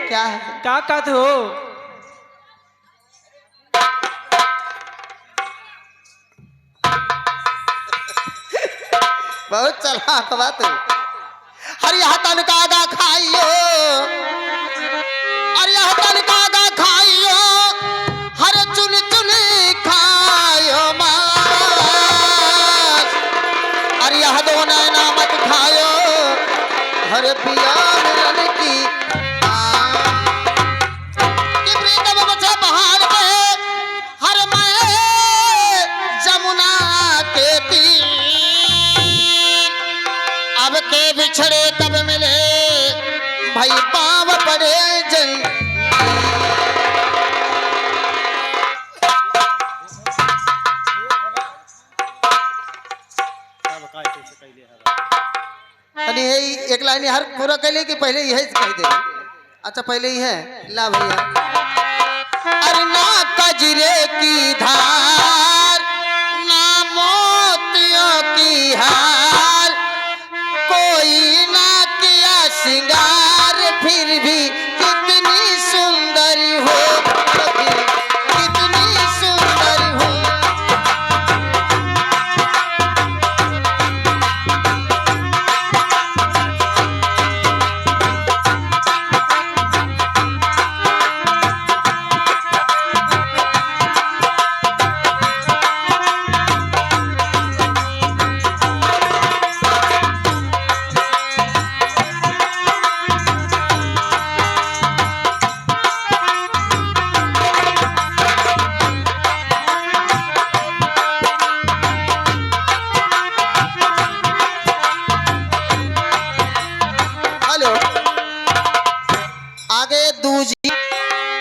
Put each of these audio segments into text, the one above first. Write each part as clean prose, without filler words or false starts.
क्या है? क्या कहते हो? बहुत चालाक बात है। हरिया तन कागा खाइयो, हरिया तन कागा खाइयो, हर चुन चुन खायो मास, हरिया दो नैना मत खायो, हर पिया मिलन की प्रीतम बचे पहाड़ पे, हर मैं जमुना के तीर, अब के बिछड़े कब मिले भाई पाव पड़े जन। एक लाइन हर पूरा कैले कि पहले यही कह दे? अच्छा पहले ही है। ला भैया। अरे ना कजरे की धार, ना मोतियों की हार, कोई ना किया सिंगार, फिर भी कितनी सुंदर हो, कितनी सुंदर हो।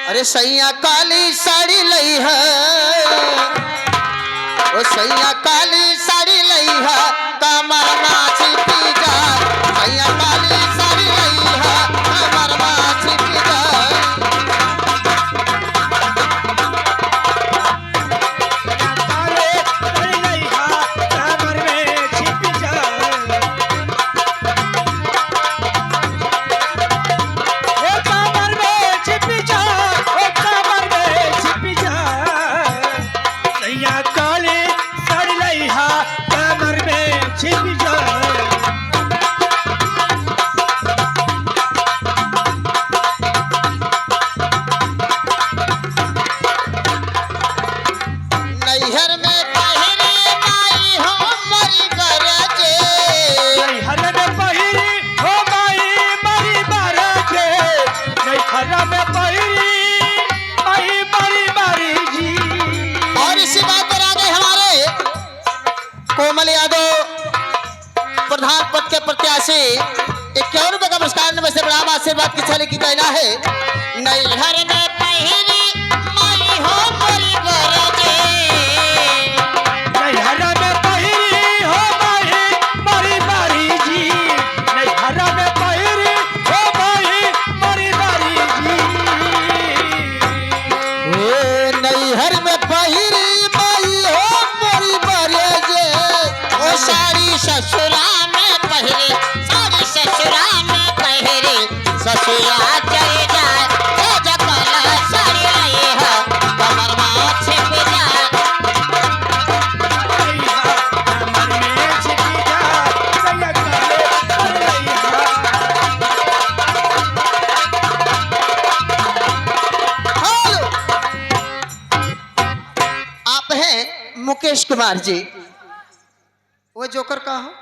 अरे सैया काली साड़ी लई है, ओ सैया काली साड़ी लई है, कमर माछी पी जा, सैया काली साड़ी लई है, कमर माछी पी जा। कोमल यादव प्रधान पद के प्रत्याशी 51 रुपए का पुरस्कार में से बड़ा आशीर्वाद की छाली की कहना है। नैहर में पहली माई हो मोरी बरजे, नैहर में पहली हो माई मोरी बारी जी, नैहर में पहली हो माई मोरी बारी जी, ओ नैहर में पहली माई हो मोरी बरजे, ओ साड़ी ससुरा में पहरे, साड़ी ससुरा में पहरे, ससुरा चले जाए जकला साड़ी आई है, कमर में छिप जाए, कमर में छिप जाए, सैया काले हेलो आप हैं मुकेश कुमार जी, वो जोकर का हो?